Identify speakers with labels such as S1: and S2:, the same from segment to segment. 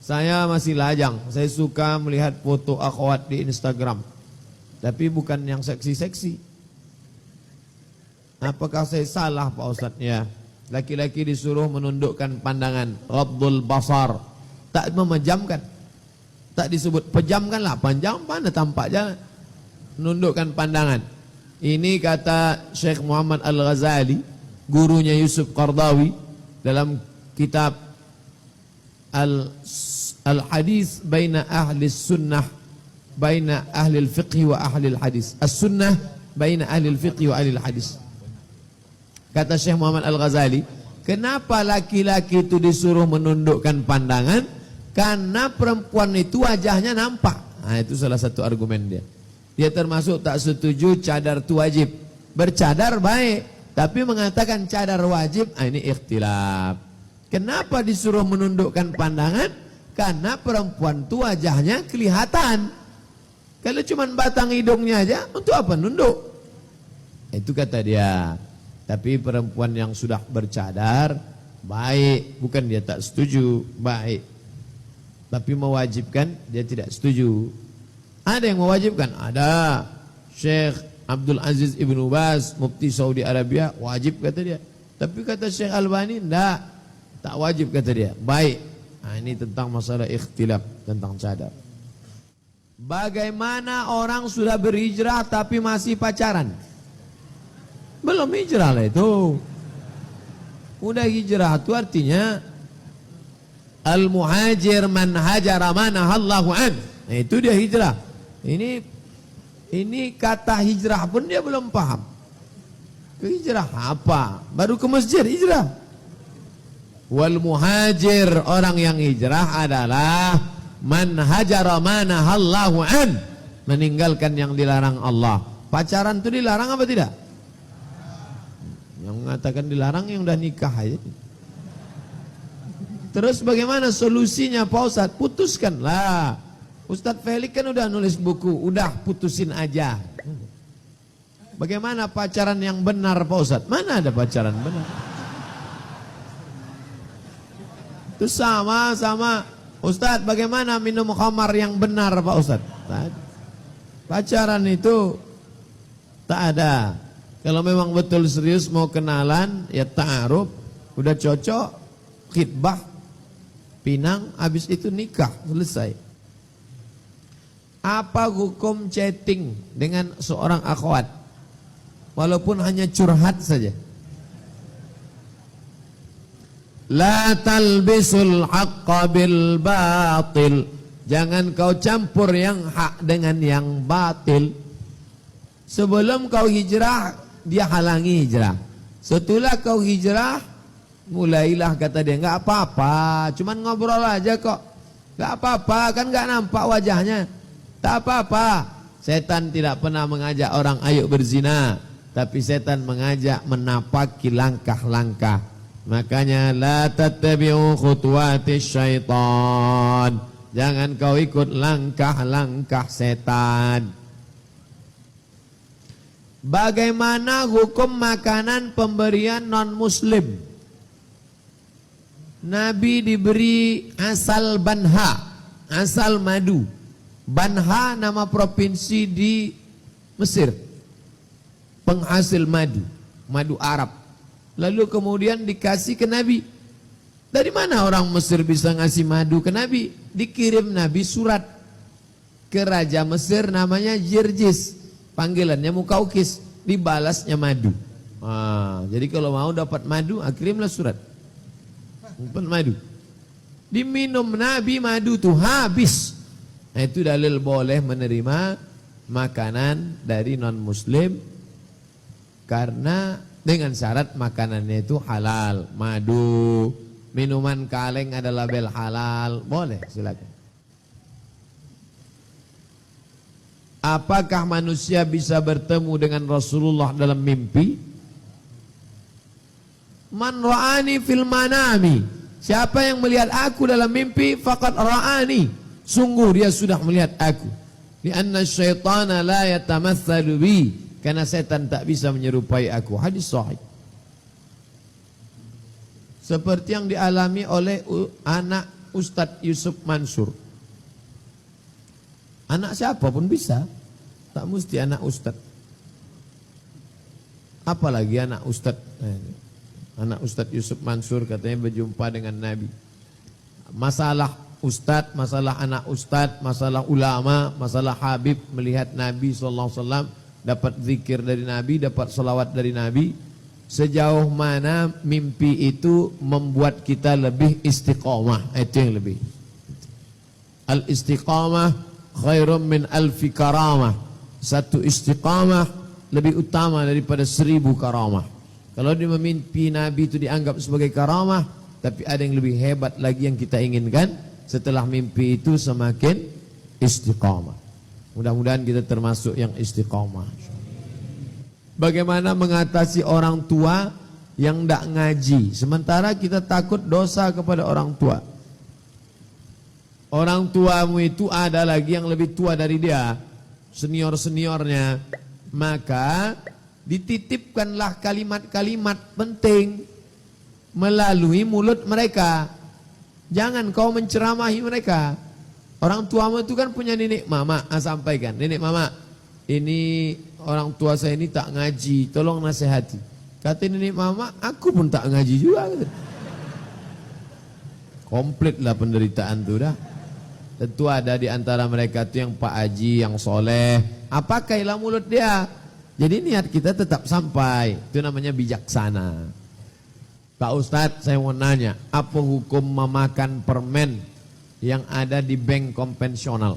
S1: Saya masih lajang, saya suka melihat foto akhwat di Instagram. Tapi bukan yang seksi-seksi. Apakah saya salah Pak Ustadz? Ya, laki-laki disuruh menundukkan pandangan, ghaddul basar, tak memejamkan. Tak disebut pejamkanlah, panjang mana tampak jalan. Menundukkan pandangan. Ini kata Syekh Muhammad Al-Ghazali, gurunya Yusuf Qardawi, dalam kitab Al-Hadis baina ahli sunnah, baina ahli al-fiqh wa ahli al-hadis. As-sunnah baina ahli al-fiqh wa ahli al-hadis. Kata Syekh Muhammad Al-Ghazali, kenapa laki-laki itu disuruh menundukkan pandangan? Karena perempuan itu wajahnya nampak. Nah, itu salah satu argumen dia. Dia termasuk tak setuju cadar itu wajib. Bercadar baik, tapi mengatakan cadar wajib, ini ikhtilaf. Kenapa disuruh menundukkan pandangan? Karena perempuan itu wajahnya kelihatan. Kalau cuma batang hidungnya aja, untuk apa nunduk? Itu kata dia. Tapi perempuan yang sudah bercadar, baik. Bukan dia tak setuju, baik. Tapi mewajibkan, dia tidak setuju. Ada yang mewajibkan? Ada. Syekh Abdul Aziz Ibnu Baz, Mufti Saudi Arabia, wajib kata dia. Tapi kata Syekh Albani, enggak. Tak wajib kata dia. Baik. Nah, ini tentang masalah ikhtilaf tentang cadar. Bagaimana orang sudah berhijrah tapi masih pacaran? Belum hijrah lah itu. Udah hijrah itu artinya al-muhajir man hajara manahallahu an. Nah, itu dia hijrah. Ini kata hijrah pun dia belum paham. Ke hijrah apa? Baru ke masjid hijrah. Wal muhajir, orang yang hijrah adalah man hajara manahallahu an, meninggalkan yang dilarang Allah. Pacaran itu dilarang apa tidak? Yang mengatakan dilarang yang udah nikah aja. Terus bagaimana solusinya Pak Ustadz? Putuskanlah. Ustadz Felix kan udah nulis buku, udah putusin aja. Bagaimana pacaran yang benar Pak Ustadz? Mana ada pacaran benar? Itu sama Ustadz, bagaimana minum khamar yang benar Pak Ustadz? Pacaran itu tak ada. Kalau memang betul serius mau kenalan, ya ta'aruf, udah cocok, khitbah, pinang, habis itu nikah, selesai. Apa hukum chatting dengan seorang akhwat? Walaupun hanya curhat saja. La talbisul haqqa bil batil. Jangan kau campur yang hak dengan yang batil. Sebelum kau hijrah, dia halangi hijrah. Setelah kau hijrah, mulailah kata dia, enggak apa-apa, cuman ngobrol aja kok. Enggak apa-apa, kan enggak nampak wajahnya. Tak apa-apa. Setan tidak pernah mengajak orang ayo berzina, tapi setan mengajak menapaki langkah-langkah. Makanya la tattabi'u khutuwatis syaitan. Jangan kau ikut langkah-langkah setan. Bagaimana hukum makanan pemberian non-muslim? Nabi diberi asal banha, asal madu. Banha nama provinsi di Mesir, penghasil madu, madu Arab. Lalu kemudian dikasih ke Nabi. Dari mana orang Mesir bisa ngasih madu ke Nabi? Dikirim Nabi surat ke Raja Mesir namanya Jirjis, panggilannya Mukaukis, dibalasnya madu. Jadi kalau mau dapat madu, kirimlah surat. Dapat madu. Diminum Nabi madu tuh habis. Nah, itu dalil boleh menerima makanan dari non-muslim karena dengan syarat makanannya itu halal. Madu, minuman kaleng ada label halal, boleh, silakan. Apakah manusia bisa bertemu dengan Rasulullah dalam mimpi? Man ra'ani fil manami. Siapa yang melihat aku dalam mimpi faqad ra'ani. Sungguh dia sudah melihat aku. Lianna syaitana la yatamatsalu bi. Karena setan tak bisa menyerupai aku. Hadis sahih. Seperti yang dialami oleh anak Ustadz Yusuf Mansur. Anak siapa pun bisa, tak mesti anak Ustadz. Apalagi anak Ustadz. Anak Ustadz Yusuf Mansur katanya berjumpa dengan Nabi. Masalah Ustadz, masalah anak Ustadz, masalah ulama, masalah Habib melihat Nabi SAW, dapat zikir dari Nabi, dapat salawat dari Nabi. Sejauh mana mimpi itu membuat kita lebih istiqomah, itu yang lebih. Al-istiqamah khairum min alfi karamah. Satu istiqamah lebih utama daripada 1000 karamah. Kalau dia memimpi Nabi itu dianggap sebagai karamah, tapi ada yang lebih hebat lagi yang kita inginkan. Setelah mimpi itu semakin istiqamah. Mudah-mudahan kita termasuk yang istiqamah. Bagaimana mengatasi orang tua yang tidak ngaji, sementara kita takut dosa kepada orang tua. Orang tuamu itu ada lagi yang lebih tua dari dia, senior-seniornya. Maka dititipkanlah kalimat-kalimat penting melalui mulut mereka. Jangan kau menceramahi mereka. Orang tuamu itu kan punya nenek mama, sampaikan, nenek mama, ini orang tua saya ini tak ngaji, tolong nasihati. Kata nenek mama, aku pun tak ngaji juga. Komplit lah penderitaan itu dah. Tentu ada di antara mereka itu yang Pak Haji, yang soleh. Apakah ilah mulut dia? Jadi niat kita tetap sampai. Itu namanya bijaksana. Pak Ustadz, saya mau nanya, apa hukum memakan permen yang ada di bank konvensional?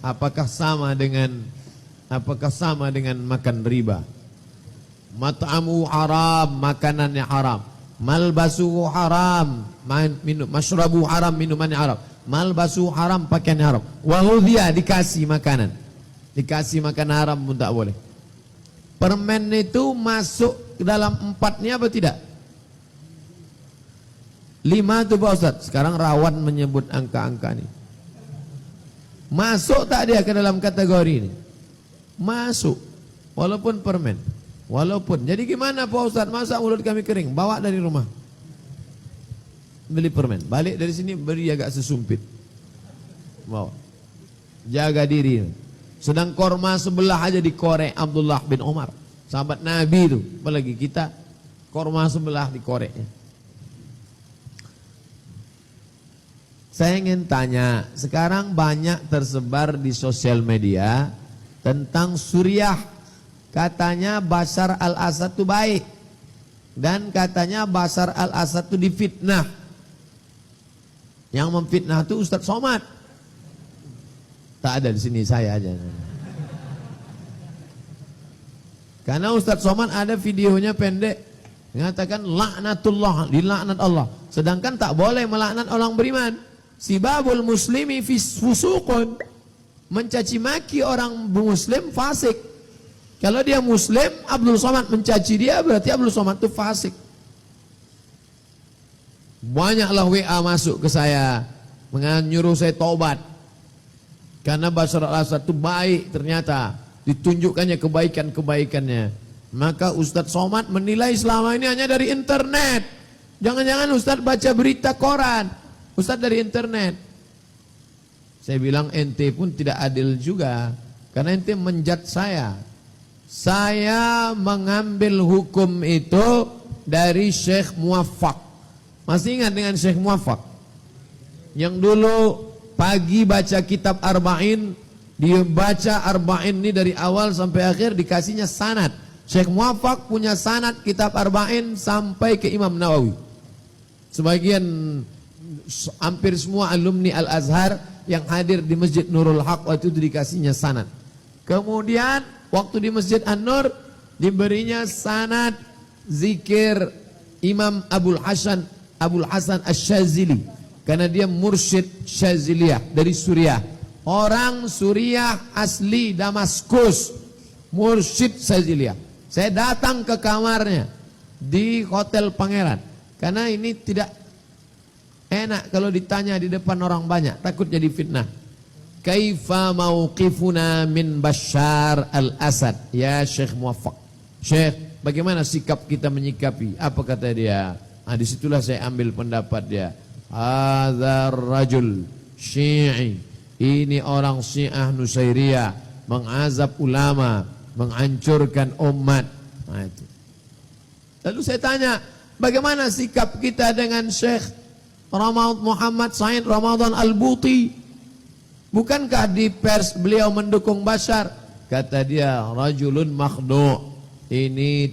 S1: Apakah sama dengan makan riba? Mat'amu haram, makanannya haram. Malbasuhu haram, masyrabu haram, minumannya haram. Malbasuhu haram, pakaiannya haram. Wahudhiya, dikasih makanan. Dikasih makan haram pun tak boleh. Permen itu masuk ke dalam 4-nya apa tidak? 5 itu Pak Ustadz. Sekarang rawan menyebut angka-angka ini. Masuk tak dia ke dalam kategori ini? Masuk. Walaupun permen. Walaupun. Jadi gimana Pak Ustadz? Masa mulut kami kering? Bawa dari rumah. Beli permen. Balik dari sini beri agak sesumpit. Bawa. Jaga diri. Sedang korma sebelah aja dikorek Abdullah bin Umar. Sahabat Nabi itu. Apalagi kita. Korma sebelah dikoreknya. Saya ingin tanya, sekarang banyak tersebar di sosial media tentang Suriah. Katanya Bashar al-Assad itu baik. Dan katanya Bashar al-Assad itu difitnah. Yang memfitnah itu Ustadz Somad. Tak ada di sini, saya aja. Karena Ustadz Somad ada videonya pendek. Mengatakan laknatullah, dilaknat Allah. Sedangkan tak boleh melaknat orang beriman. Sibabul muslimi fusuqun, mencaci maki orang muslim fasik. Kalau dia muslim, Abdul Somad mencaci dia, berarti Abdul Somad itu fasik. Banyaklah WA masuk ke saya menyuruh saya taubat. Karena Bashar al-Assad itu baik, ternyata ditunjukkannya kebaikan-kebaikannya. Maka Ustadz Somad menilai selama ini hanya dari internet. Jangan-jangan Ustadz baca berita koran, Ustadz dari internet. Saya bilang ente pun tidak adil juga, karena ente menjat saya. Saya mengambil hukum itu dari Syekh Muwaffaq. Masih ingat dengan Syekh Muwaffaq? Yang dulu pagi baca kitab Arba'in, dia baca Arba'in ini dari awal sampai akhir, dikasihnya sanad. Syekh Muwaffaq punya sanad kitab Arba'in sampai ke Imam Nawawi. Sebagian, hampir semua alumni Al-Azhar yang hadir di Masjid Nurul Haq waktu itu dikasihnya sanad. Kemudian waktu di Masjid An-Nur diberinya sanad zikir Imam Abul Hasan Asy-Syadzili, karena dia mursyid Syadziliyah dari Suriah. Orang Suriah asli Damaskus, mursyid Syadziliyah. Saya datang ke kamarnya di Hotel Pangeran, karena ini tidak enak kalau ditanya di depan orang banyak, takut jadi fitnah. Kaifa mauqifuna min Bashar al-Assad ya Syekh Muwaffaq? Syekh, Bagaimana sikap kita menyikapi? Apa kata dia? Nah, disitulah saya ambil pendapat dia. Hadzal rajul syi'i. Ini orang Syiah Nusairiyah mengazab ulama, menghancurkan umat. Nah, itu. Lalu saya tanya, bagaimana sikap kita dengan Syekh Muhammad Said Ramadan Al-Buti? Bukankah di pers beliau mendukung Bashar? Kata dia, rajulun makhdu'. Ini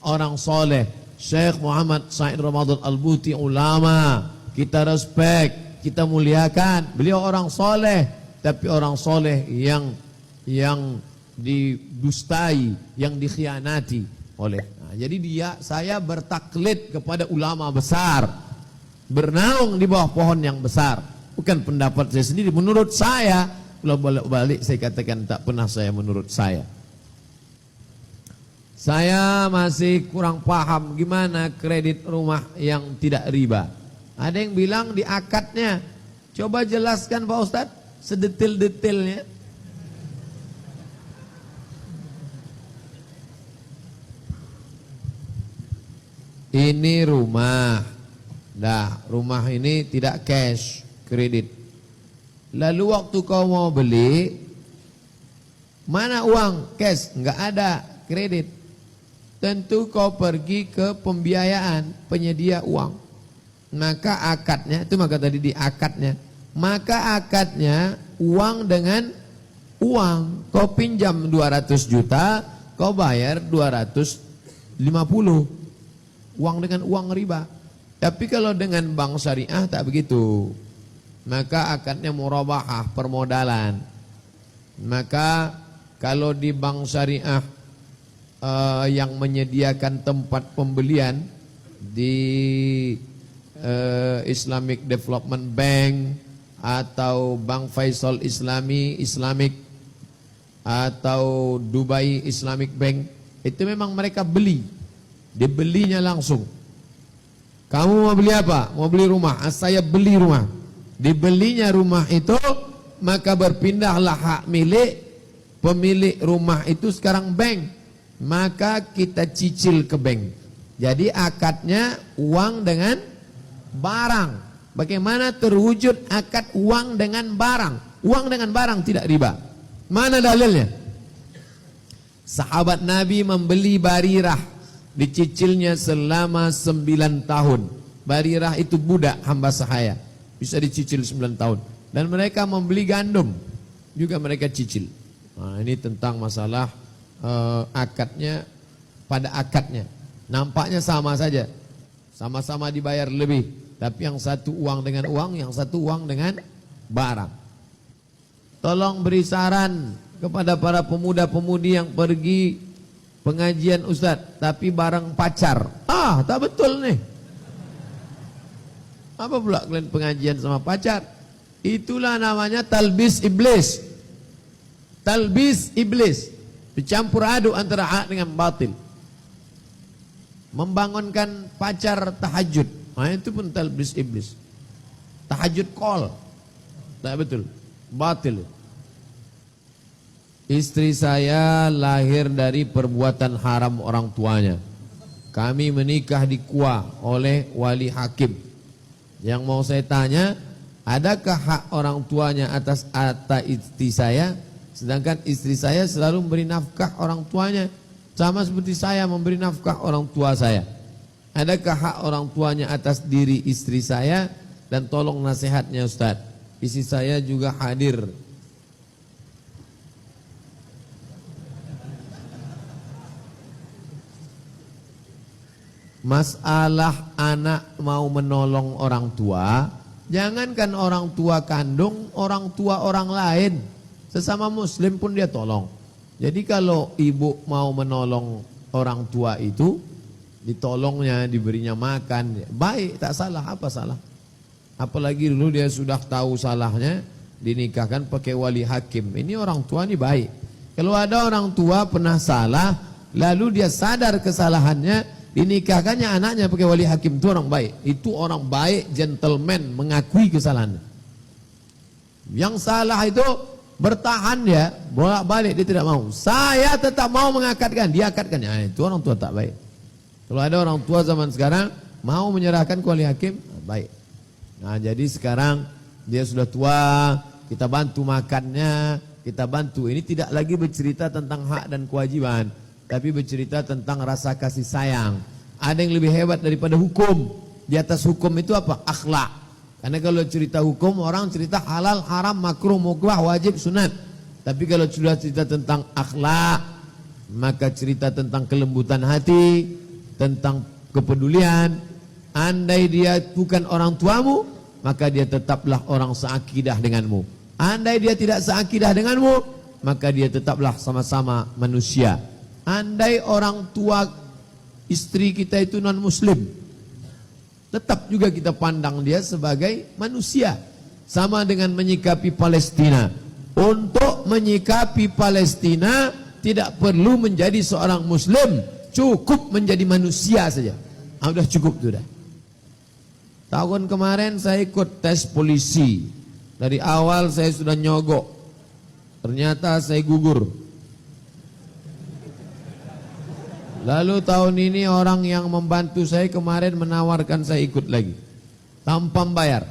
S1: orang soleh. Syekh Muhammad Said Ramadan Al-Buti ulama, kita respect, kita muliakan. Beliau orang soleh, tapi orang soleh yang didustai, yang dikhianati oleh. Nah, jadi saya bertaklid kepada ulama besar, bernaung di bawah pohon yang besar. Bukan pendapat saya sendiri. Menurut saya, kalau balik saya katakan tak pernah saya menurut saya. Saya masih kurang paham gimana kredit rumah yang tidak riba. Ada yang bilang di akadnya. Coba jelaskan Pak Ustadz sedetil-detilnya. Ini rumah. Nah, rumah ini tidak cash, kredit. Lalu waktu kau mau beli, mana uang cash? Enggak ada, kredit. Tentu kau pergi ke pembiayaan, penyedia uang. Maka akadnya, itu maka tadi di akadnya. Maka akadnya uang dengan uang. Kau pinjam 200 juta, kau bayar 250. Uang dengan uang riba. Tapi kalau dengan bank syariah tak begitu. Maka akadnya murabahah, permodalan. Maka kalau di bank syariah yang menyediakan tempat pembelian di Islamic Development Bank atau Bank Faisal Islamic atau Dubai Islamic Bank, itu memang mereka beli, dibelinya langsung. Kamu mau beli apa? Mau beli rumah? Saya beli rumah. Dibelinya rumah itu, maka berpindahlah hak milik pemilik rumah itu sekarang bank. Maka kita cicil ke bank. Jadi akadnya uang dengan barang. Bagaimana terwujud akad uang dengan barang? Uang dengan barang tidak riba. Mana dalilnya? Sahabat Nabi membeli Barirah, dicicilnya selama 9 tahun. Barirah itu budak hamba sahaya, bisa dicicil 9 tahun. Dan mereka membeli gandum, juga mereka cicil. Nah, ini tentang masalah akadnya. Pada akadnya nampaknya sama saja, sama-sama dibayar lebih, tapi yang satu uang dengan uang, yang satu uang dengan barang. Tolong beri saran kepada para pemuda-pemudi yang pergi pengajian Ustadz tapi bareng pacar. Tak betul nih. Apa pula kalian pengajian sama pacar? Itulah namanya talbis iblis. Talbis iblis. Dicampur aduk antara hak dengan batil. Membangunkan pacar tahajud. Nah, itu pun talbis iblis. Tahajud call. Tak betul. Batil. Istri saya lahir dari perbuatan haram orang tuanya. Kami menikah di Kuah oleh wali hakim. Yang mau saya tanya, adakah hak orang tuanya atas harta istri saya? Sedangkan istri saya selalu memberi nafkah orang tuanya, sama seperti saya memberi nafkah orang tua saya. Adakah hak orang tuanya atas diri istri saya? Dan tolong nasihatnya Ustaz. Istri saya juga hadir. Masalah anak mau menolong orang tua, jangankan orang tua kandung, orang tua orang lain. Sesama muslim pun dia tolong. Jadi kalau ibu mau menolong orang tua itu, ditolongnya, diberinya makan, baik, tak salah, apa salah? Apalagi dulu dia sudah tahu salahnya, dinikahkan pakai wali hakim. Ini orang tua ini baik. Kalau ada orang tua pernah salah, lalu dia sadar kesalahannya, dinikahkannya anaknya pakai wali hakim, itu orang baik. Itu orang baik, gentleman, mengakui kesalahannya. Yang salah itu bertahan dia, bolak-balik dia tidak mau. Saya tetap mau mengakadkan, dia akadkan. Ya, itu orang tua tak baik. Kalau ada orang tua zaman sekarang mau menyerahkan ke wali hakim, baik. Nah, jadi sekarang dia sudah tua, kita bantu makannya, kita bantu. Ini tidak lagi bercerita tentang hak dan kewajiban, tapi bercerita tentang rasa kasih sayang. Ada yang lebih hebat daripada hukum. Di atas hukum itu apa? Akhlak. Karena kalau cerita hukum, orang cerita halal, haram, makruh, mubah, wajib, sunat. Tapi kalau sudah cerita tentang akhlak, maka cerita tentang kelembutan hati, tentang kepedulian. Andai dia bukan orang tuamu, maka dia tetaplah orang seakidah denganmu. Andai dia tidak seakidah denganmu, maka dia tetaplah sama-sama manusia. Andai orang tua istri kita itu non muslim, tetap juga kita pandang dia sebagai manusia. Sama dengan menyikapi Palestina. Untuk menyikapi Palestina tidak perlu menjadi seorang muslim, cukup menjadi manusia saja. Sudah cukup sudah. Tahun kemarin saya ikut tes polisi. Dari awal saya sudah nyogok. Ternyata saya gugur. Lalu tahun ini orang yang membantu saya kemarin menawarkan saya ikut lagi. Tanpa membayar.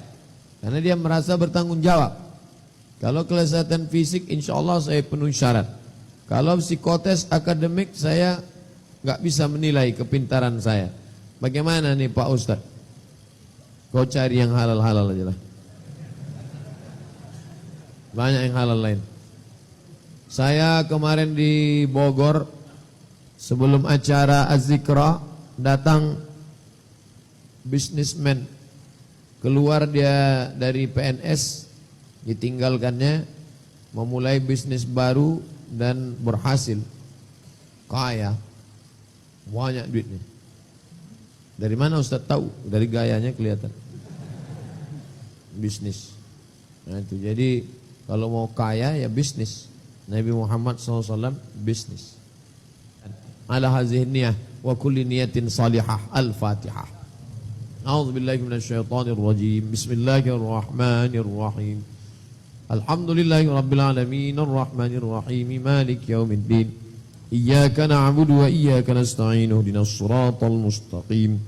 S1: Karena dia merasa bertanggung jawab. Kalau kelesatan fisik insya Allah saya penuhi syarat. Kalau psikotes akademik saya nggak bisa menilai kepintaran saya. Bagaimana nih Pak Ustadz? Kau cari yang halal-halal aja lah. Banyak yang halal lain. Saya kemarin di Bogor, sebelum acara Az-Zikra, datang bisnismen. Keluar dia dari PNS, ditinggalkannya, memulai bisnis baru dan berhasil. Kaya. Banyak duitnya. Dari mana Ustaz tahu? Dari gayanya kelihatan. Bisnis. Nah itu, jadi kalau mau kaya ya bisnis. Nabi Muhammad SAW bisnis. Ala hazihi niyah wa kulli niyatin salihah. Al-Fatihah. A'udzubillahi minasyaitonir rajim. Bismillahirrahmanirrahim. Alhamdulillahi rabbil alamin arrahmanir rahim maliki yaumiddin. Iyyaka na'budu wa iyyaka nasta'in ihdinas siratal mustaqim.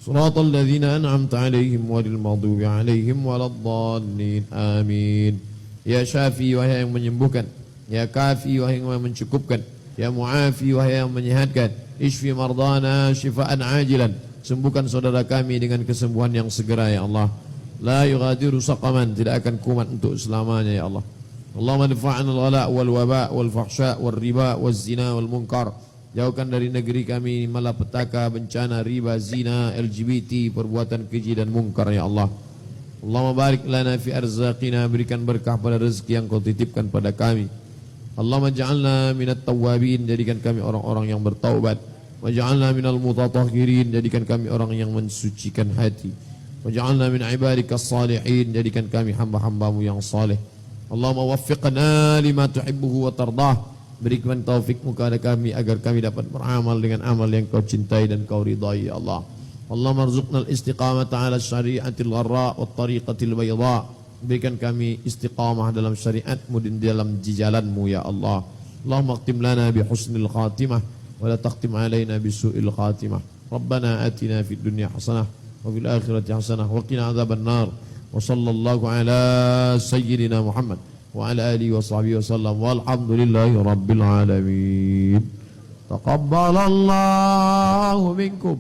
S1: Siratal ladzina an'amta 'alaihim ghairil maghdubi 'alaihim waladdallin. Amin. Ya Syafi, wahai yang menyembuhkan. Ya Kafi, wahai yang mencukupkan. Ya Mu'afi, wahai yang menyehatkan. Ishfi mardana shifaan ajilan. Sembuhkan saudara kami dengan kesembuhan yang segera ya Allah. La yughadiru saqaman, tidak akan kumat untuk selamanya ya Allah. Allahumma difa'an al-ghala' wal-waba' wal-fahsya' wal-riba wal-zina wal-munkar. Jauhkan dari negeri kami malapetaka, bencana, riba, zina, LGBT, perbuatan keji dan munkar ya Allah. Allahumma barik lana fi arzaqina, berikan berkah pada rezeki yang kau titipkan pada kami. Allahumma ja'alna minat tawwabin, jadikan kami orang-orang yang bertaubat. Waj'alna minal mutatahhirin, jadikan kami orang yang mensucikan hati. Waj'alna min ibadikas salihin, jadikan kami hamba-hambamu yang saleh. Allahumma waffiqna lima tuhibbuhu wa tardah. Berikan taufikmu kepada kami agar kami dapat beramal dengan amal yang kau cintai dan kau ridai ya Allah. Allahumma arzuqna al-istiqamata ala syari'atil gharra wa tariqatil bayda. Berikan kami istiqamah dalam syariatmu dan dalam jalanmu ya Allah. Allahumma akhtim lana bi husnil khatimah wa la takhtim alaina bi su'il khatimah. Rabbana atina fid dunya hasanah wa fil akhirati hasanah wa qina adzaban nar. Wa sallallahu ala sayyidina Muhammad wa ala alihi wa sahbihi wasallam walhamdulillahi rabbil alamin. Taqabbalallahu minkum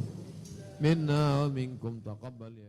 S1: minna wa minkum taqabbal.